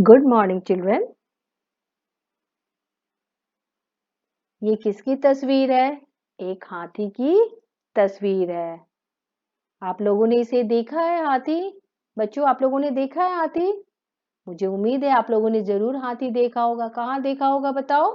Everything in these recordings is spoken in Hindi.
Good morning children. ये किसकी तस्वीर है? एक हाथी की तस्वीर है। आप लोगों ने इसे देखा है हाथी? बच्चों, आप लोगों ने देखा है हाथी? मुझे उम्मीद है आप लोगों ने जरूर हाथी देखा होगा। कहाँ देखा होगा बताओ?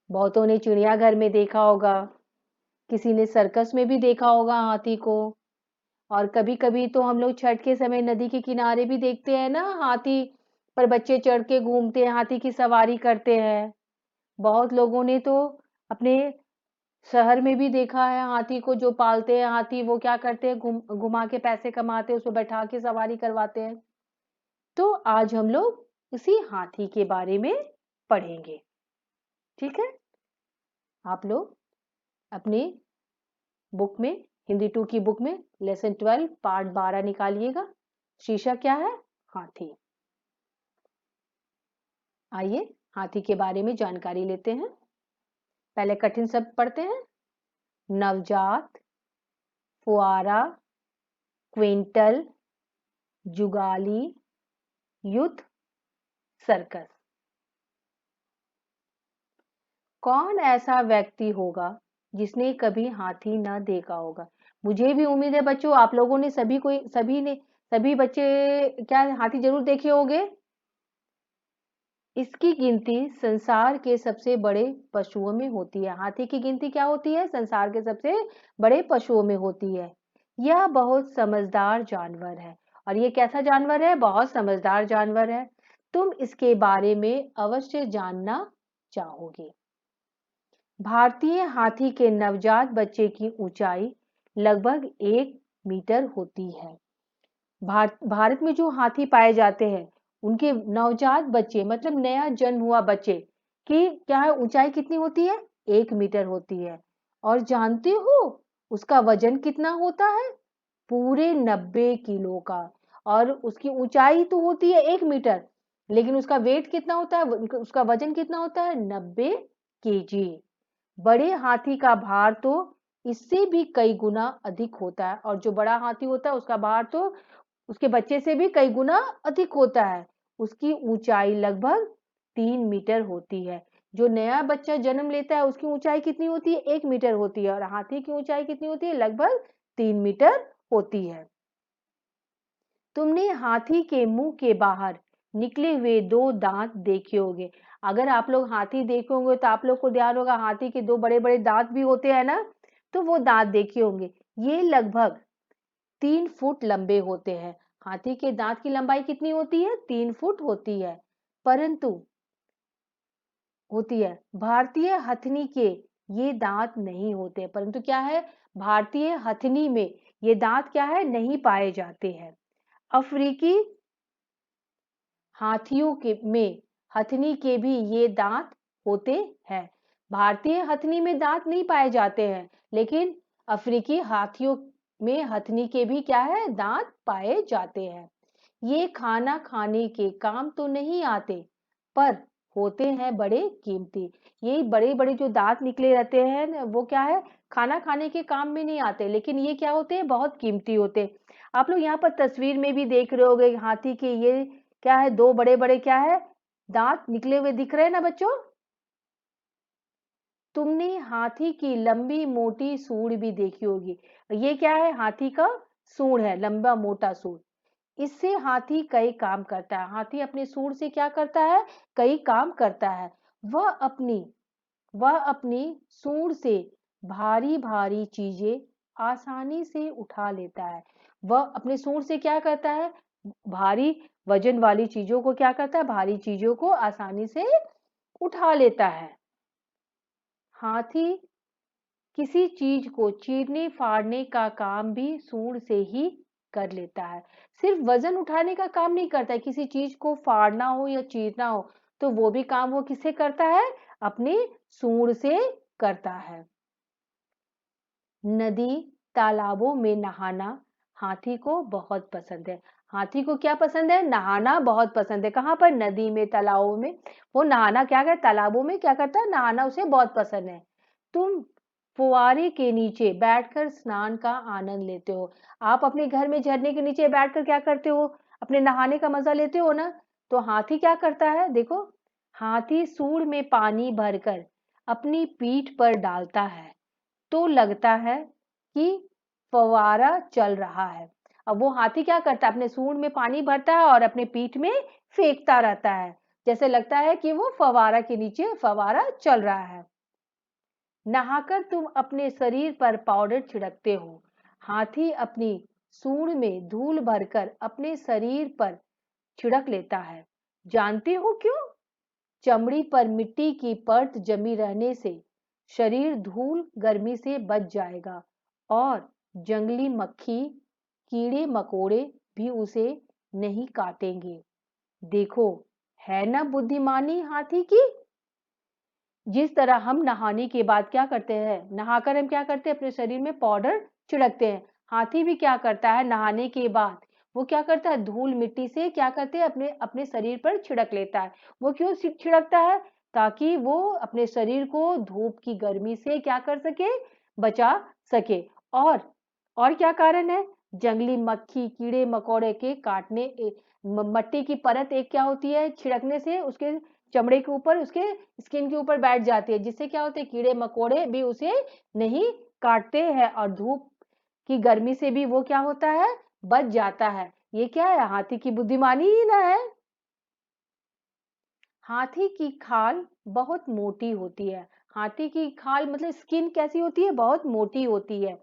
बहुतों ने चिड़ियाघर में देखा होगा, किसी ने सर्कस में भी देखा होगा हाथी को। और कभी कभी तो हम लोग छठ के समय नदी के किनारे भी देखते हैं ना, हाथी पर बच्चे चढ़ के घूमते हैं, हाथी की सवारी करते हैं। बहुत लोगों ने तो अपने शहर में भी देखा है हाथी को, जो पालते हैं हाथी वो क्या करते हैं, घुमा के पैसे कमाते हैं, उसको बैठा के सवारी करवाते हैं। तो आज हम लोग इसी हाथी के बारे में पढ़ेंगे। ठीक है, आप लोग अपने बुक में, हिंदी 2 की बुक में लेसन 12 पार्ट 12 निकालिएगा। शीर्षक क्या है? हाथी। आइए हाथी के बारे में जानकारी लेते हैं। पहले कठिन शब्द पढ़ते हैं। नवजात, फुआरा, क्विंटल, जुगाली, युद्ध, सर्कस। कौन ऐसा व्यक्ति होगा जिसने कभी हाथी न देखा होगा? मुझे भी उम्मीद है बच्चों, आप लोगों ने सभी बच्चे क्या हाथी जरूर देखे होंगे। इसकी गिनती संसार के सबसे बड़े पशुओं में होती है। हाथी की गिनती क्या होती है? संसार के सबसे बड़े पशुओं में होती है। यह बहुत समझदार जानवर है। और ये कैसा जानवर है? बहुत समझदार जानवर है। तुम इसके बारे में अवश्य जानना चाहोगे। भारतीय हाथी के नवजात बच्चे की ऊंचाई लगभग 1 मीटर होती है। भारत में जो हाथी पाए जाते हैं, उनके नवजात बच्चे मतलब नया जन्म हुआ बच्चे की क्या है, ऊंचाई कितनी होती है? 1 मीटर होती है। और जानते हो उसका वजन कितना होता है? पूरे 90 किलो का। और उसकी ऊंचाई तो होती है 1 मीटर, लेकिन उसका वेट कितना होता है, उसका वजन कितना होता है? 90 केजी। बड़े हाथी का भार तो इससे भी कई गुना अधिक होता है। और जो बड़ा हाथी होता है उसका भार तो उसके बच्चे से भी कई गुना अधिक होता है। उसकी ऊंचाई लगभग 3 मीटर होती है। जो नया बच्चा जन्म लेता है उसकी ऊंचाई कितनी होती है? 1 मीटर होती है। और हाथी की ऊंचाई कितनी होती है? लगभग 3 मीटर होती है। तुमने हाथी के मुंह के बाहर निकले हुए 2 दांत देखे होंगे। अगर आप लोग हाथी देखे होंगे तो आप लोग को ध्यान होगा हाथी के 2 बड़े-बड़े दांत भी होते हैं ना, तो वो दांत देखे होंगे। ये लगभग 3 फुट लंबे होते हैं। हाथी के दांत की लंबाई कितनी होती है? 3 फुट होती है। परंतु होती है भारतीय हथनी के ये दांत नहीं होते। परंतु क्या है, भारतीय हथनी में ये दांत क्या है, नहीं पाए जाते हैं। अफ्रीकी हाथियों के में हथनी के भी ये दांत होते हैं। भारतीय हथनी में दांत नहीं पाए जाते हैं, लेकिन अफ्रीकी हाथियों में हथनी के भी क्या है, दांत पाए जाते हैं। ये खाना खाने के काम तो नहीं आते, पर होते हैं बड़े कीमती। ये बड़े बड़े जो दांत निकले रहते हैं वो क्या है, खाना खाने के काम में नहीं आते, लेकिन ये क्या होते हैं, बहुत कीमती होते हैं। आप लोग यहाँ पर तस्वीर में भी देख रहे होंगे हाथी के ये क्या है, 2 बड़े-बड़े क्या है, दांत निकले हुए दिख रहे हैं ना बच्चों। तुमने हाथी की लंबी मोटी सूंड भी देखी होगी। ये क्या है, हाथी का सूंड है, लंबा मोटा सूंड। इससे हाथी कई काम करता है। हाथी अपने सूंड से क्या करता है, कई काम करता है। वह अपनी वह अपनी सूंड से भारी भारी चीजें आसानी से उठा लेता है। वह अपने सूंड से क्या करता है, भारी वजन वाली चीजों को क्या करता है, भारी चीजों को आसानी से उठा लेता है। हाथी किसी चीज को चीरने फाड़ने का काम भी सूंड से ही कर लेता है। सिर्फ वजन उठाने का काम नहीं करता है, किसी चीज को फाड़ना हो या चीरना हो तो वो भी काम वो किससे करता है, अपनी सूंड से करता है। नदी तालाबों में नहाना हाथी को बहुत पसंद है। हाथी को क्या पसंद है, नहाना बहुत पसंद है। कहाँ पर, नदी में, तालाबों में। वो नहाना क्या करता है, तालाबों में क्या करता है, नहाना उसे बहुत पसंद है। तुम फुवारे के नीचे बैठकर स्नान का आनंद लेते हो। आप अपने घर में झरने के नीचे बैठकर क्या करते हो, अपने नहाने का मजा लेते हो ना। तो हाथी क्या करता है, देखो, हाथी सूंड में पानी भरकर अपनी पीठ पर डालता है तो लगता है कि फव्वारा चल रहा है। अब वो हाथी क्या करता है, अपने सूंड में पानी भरता है और अपने पीठ में फेंकता रहता है, जैसे लगता है कि वो फव्वारा के नीचे फव्वारा चल रहा है। नहाकर तुम अपने शरीर पर पाउडर छिड़कते हो। हाथी अपनी सूंड में धूल भरकर अपने शरीर पर छिड़क लेता है। जानते हो क्यों? चमड़ी पर मिट्टी की परत जमी रहने से शरीर धूल गर्मी से बच जाएगा और जंगली मक्खी कीड़े मकोड़े भी उसे नहीं काटेंगे। देखो, है ना बुद्धिमानी हाथी की। जिस तरह हम नहाने के बाद क्या करते हैं, नहाकर हम क्या करते हैं, अपने शरीर में पाउडर छिड़कते हैं। हाथी भी क्या करता है, नहाने के बाद वो क्या करता है, धूल मिट्टी से क्या करते हैं, अपने अपने शरीर पर छिड़क लेता है। वो क्यों छिड़कता है? ताकि वो अपने शरीर को धूप की गर्मी से क्या कर सके, बचा सके। और क्या कारण है? जंगली मक्खी कीड़े मकोड़े के काटने मट्टी की परत एक क्या होती है, छिड़कने से उसके चमड़े के ऊपर, उसके स्किन के ऊपर बैठ जाती है, जिससे क्या होते है, कीड़े मकोड़े भी उसे नहीं काटते हैं और धूप की गर्मी से भी वो क्या होता है, बच जाता है। ये क्या है, हाथी की बुद्धिमानी ही ना है। हाथी की खाल बहुत मोटी होती है। हाथी की खाल मतलब स्किन कैसी होती है, बहुत मोटी होती है।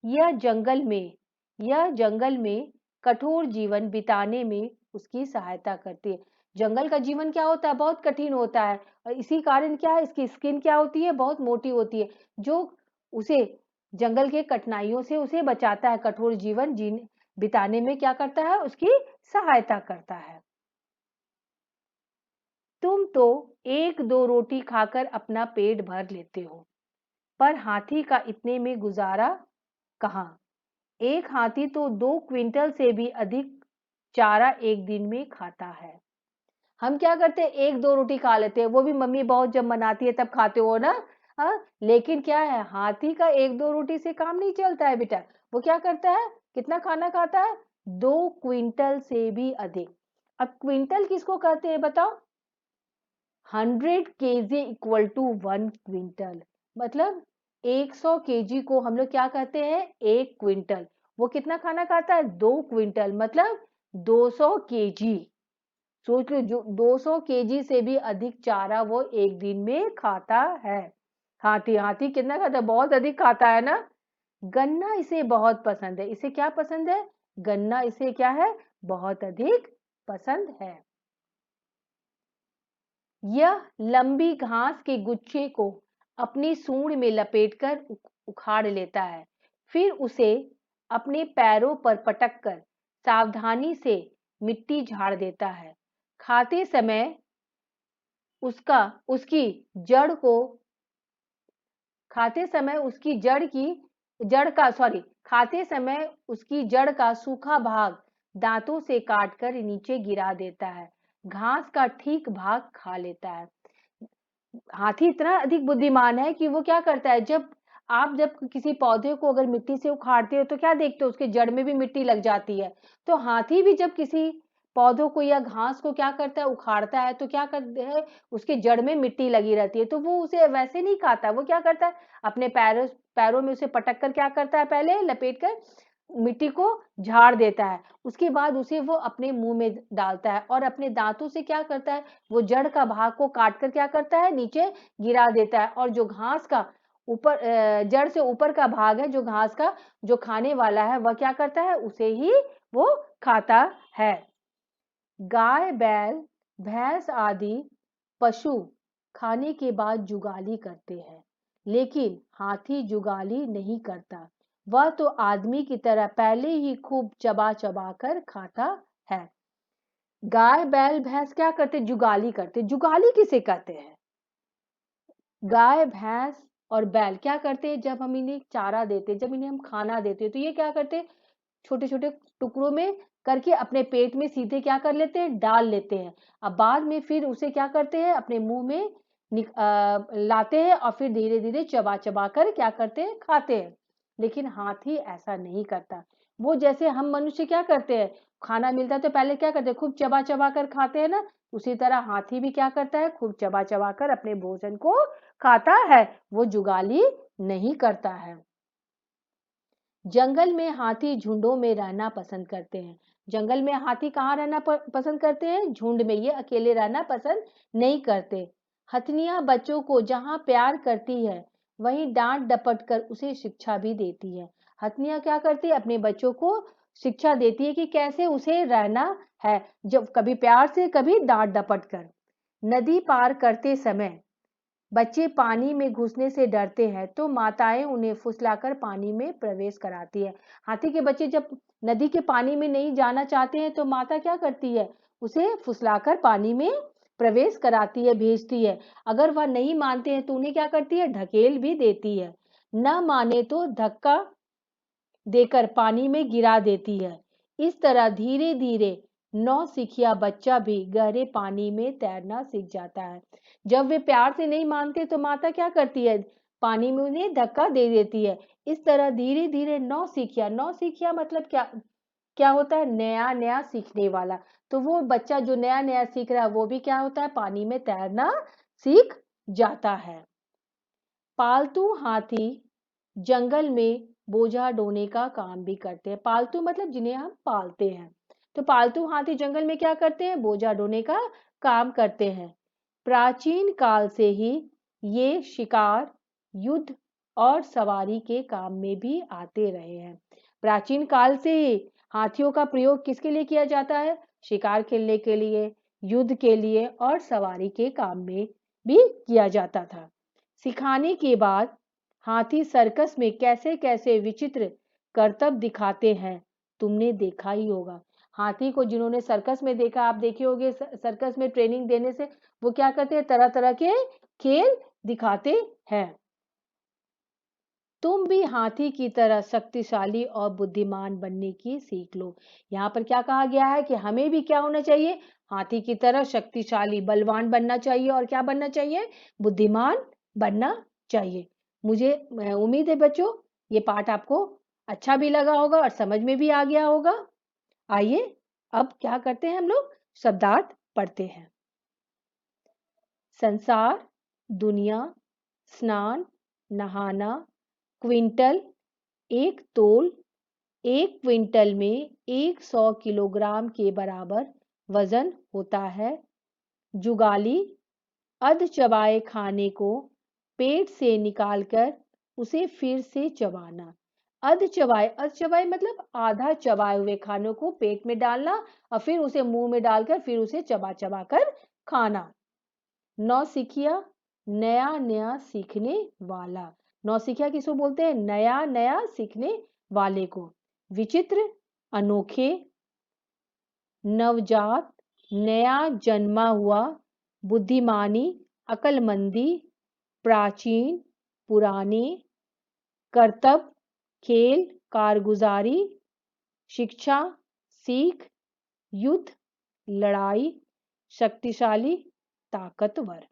यह जंगल में यह जंगल में कठोर जीवन बिताने में उसकी सहायता करती है। जंगल का जीवन क्या होता है, बहुत कठिन होता है और इसी कारण क्या है, इसकी स्किन क्या होती है, बहुत मोटी होती है, जो उसे जंगल के कठिनाइयों से उसे बचाता है, कठोर जीवन जीने बिताने में क्या करता है, उसकी सहायता करता है। तुम तो एक दो रोटी खाकर अपना पेट भर लेते हो, पर हाथी का इतने में गुजारा कहाँ। एक हाथी तो 2 क्विंटल से भी अधिक चारा एक दिन में खाता है। हम क्या करते हैं, एक दो रोटी खा लेते हैं, वो भी मम्मी बहुत जब बनाती है तब खाते हो ना। हाँ, लेकिन क्या है, हाथी का एक दो रोटी से काम नहीं चलता है बेटा। वो क्या करता है, कितना खाना खाता है, 2 क्विंटल से भी अधिक। अब क्विंटल किसको कहते हैं बताओ? 100 kg इक्वल टू 1 क्विंटल। मतलब 100 kg को हम लोग क्या कहते हैं, 1 क्विंटल। वो कितना खाना खाता है, 2 क्विंटल, मतलब 200 kg। सोच लो, जो 200 kg से भी अधिक चारा वो एक दिन में खाता है। हाथी हाथी कितना खाता है, बहुत अधिक खाता है ना। गन्ना इसे बहुत पसंद है। इसे क्या पसंद है, गन्ना इसे क्या है, बहुत अधिक पसंद है। यह लंबी घास के गुच्छे को अपनी सूंड में लपेटकर उखाड़ लेता है, फिर उसे अपने पैरों पर पटककर सावधानी से मिट्टी झाड़ देता है। खाते समय उसका उसकी जड़ को खाते समय उसकी जड़ की जड़ का सॉरी खाते समय उसकी जड़ का सूखा भाग दांतों से काटकर नीचे गिरा देता है, घास का ठीक भाग खा लेता है। हाथी इतना अधिक बुद्धिमान है कि वो क्या करता है, जब किसी पौधे को अगर मिट्टी से उखाड़ते हो तो क्या देखते हो, उसके जड़ में भी मिट्टी लग जाती है। तो हाथी भी जब किसी पौधों को या घास को क्या करता है, उखाड़ता है, तो क्या करते हैं, उसके जड़ में मिट्टी लगी रहती है, तो वो उसे वैसे नहीं खाता। वो क्या करता है, अपने पैरों पैरों में उसे पटक कर क्या करता है, पहले लपेट कर मिट्टी को झाड़ देता है। उसके बाद उसे वो अपने मुंह में डालता है और अपने दांतों से क्या करता है, वो जड़ का भाग को काट कर क्या करता है, नीचे गिरा देता है। और जो घास का ऊपर जड़ से ऊपर का भाग है, जो घास का जो खाने वाला है, वह क्या करता है, उसे ही वो खाता है। गाय बैल भैंस आदि पशु खाने के बाद जुगाली करते हैं, लेकिन हाथी जुगाली नहीं करता। वह तो आदमी की तरह पहले ही खूब चबा चबा कर खाता है। गाय बैल भैंस क्या करते, जुगाली करते। जुगाली किसे कहते हैं? गाय भैंस और बैल क्या करते हैं, जब हम इन्हें चारा देते, जब इन्हें हम खाना देते, तो ये क्या करते, छोटे छोटे टुकड़ों में करके अपने पेट में सीधे क्या कर लेते हैं, डाल लेते हैं। अब बाद में फिर उसे क्या करते हैं, अपने मुंह में लाते हैं और फिर धीरे धीरे चबा चबा कर क्या करते हैं, खाते हैं। लेकिन हाथी ऐसा नहीं करता। वो जैसे हम मनुष्य क्या करते हैं, खाना मिलता है तो पहले क्या करते हैं, खूब चबा चबा कर खाते हैं ना। उसी तरह हाथी भी क्या करता है, खूब चबा चबा कर अपने भोजन को खाता है, वो जुगाली नहीं करता है। जंगल में हाथी झुंडों में रहना पसंद करते हैं। जंगल में हाथी कहाँ रहना पसंद करते हैं, झुंड में, ये अकेले रहना पसंद नहीं करते। हथनियां बच्चों को जहाँ प्यार करती है वहीं डांट डपट कर उसे शिक्षा भी देती है। हथनियां क्या करती है, अपने बच्चों को शिक्षा देती है कि कैसे उसे रहना है, जब कभी प्यार से कभी डांट डपट कर। नदी पार करते समय बच्चे पानी में घुसने से डरते हैं तो माताएं उन्हें फुसलाकर पानी में प्रवेश कराती है। हाथी के बच्चे जब नदी के पानी में नहीं जाना चाहते हैं तो माता क्या करती है, उसे फुसलाकर पानी में प्रवेश कराती है, भेजती है। अगर वह नहीं मानते हैं तो उन्हें क्या करती है, ढकेल भी देती है। न माने तो धक्का देकर पानी में गिरा देती है। इस तरह धीरे धीरे नौसिखिया बच्चा भी गहरे पानी में तैरना सीख जाता है। जब वे प्यार से नहीं मानते तो माता क्या करती है, पानी में उन्हें धक्का दे देती है। इस तरह धीरे धीरे नौसिखिया, नौसिखिया मतलब क्या, क्या होता है, नया नया सीखने वाला। तो वो बच्चा जो नया नया सीख रहा है वो भी क्या होता है, पानी में तैरना सीख जाता है। पालतू हाथी जंगल में बोझा ढोने का काम भी करते हैं। पालतू मतलब जिन्हें हम पालते हैं। तो पालतू हाथी जंगल में क्या करते हैं, बोझा ढोने का काम करते हैं। प्राचीन काल से ही ये शिकार, युद्ध और सवारी के काम में भी आते रहे हैं। प्राचीन काल से ही हाथियों का प्रयोग किसके लिए किया जाता है, शिकार खेलने के लिए, युद्ध के लिए और सवारी के काम में भी किया जाता था। सिखाने के बाद हाथी सर्कस में कैसे कैसे विचित्र करतब दिखाते हैं, तुमने देखा ही होगा। हाथी को जिन्होंने सर्कस में देखा, आप देखे होंगे सर्कस में ट्रेनिंग देने से वो क्या करते हैं, तरह तरह के खेल दिखाते हैं। तुम भी हाथी की तरह शक्तिशाली और बुद्धिमान बनने की सीख लो। यहाँ पर क्या कहा गया है कि हमें भी क्या होना चाहिए, हाथी की तरह शक्तिशाली बलवान बनना चाहिए और क्या बनना चाहिए, बुद्धिमान बनना चाहिए। मुझे उम्मीद है बच्चों ये पाठ आपको अच्छा भी लगा होगा और समझ में भी आ गया होगा। आइए अब क्या करते हैं, हम लोग शब्दार्थ पढ़ते हैं। संसार, दुनिया, स्नान, नहाना, क्विंटल, एक तोल, एक क्विंटल में 100 किलोग्राम के बराबर वजन होता है। जुगाली, अध चबाए खाने को पेट से निकालकर उसे फिर से चबाना। अध चबाए मतलब आधा चबाए हुए खानों को पेट में डालना और फिर उसे मुंह में डालकर फिर उसे चबा चबा कर खाना। नौसिखिया, नया नया सीखने वाला। नौसिखिया किसको बोलते हैं, नया नया सीखने वाले को। विचित्र, अनोखे। नवजात, नया जन्मा हुआ। बुद्धिमानी, अकलमंदी। प्राचीन, पुराने। करतब, खेल, कारगुजारी। शिक्षा, सीख। युद्ध, लड़ाई। शक्तिशाली, ताकतवर।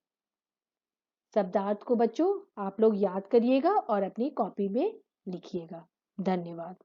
शब्दार्थ को बच्चों आप लोग याद करिएगा और अपनी कॉपी में लिखिएगा। धन्यवाद।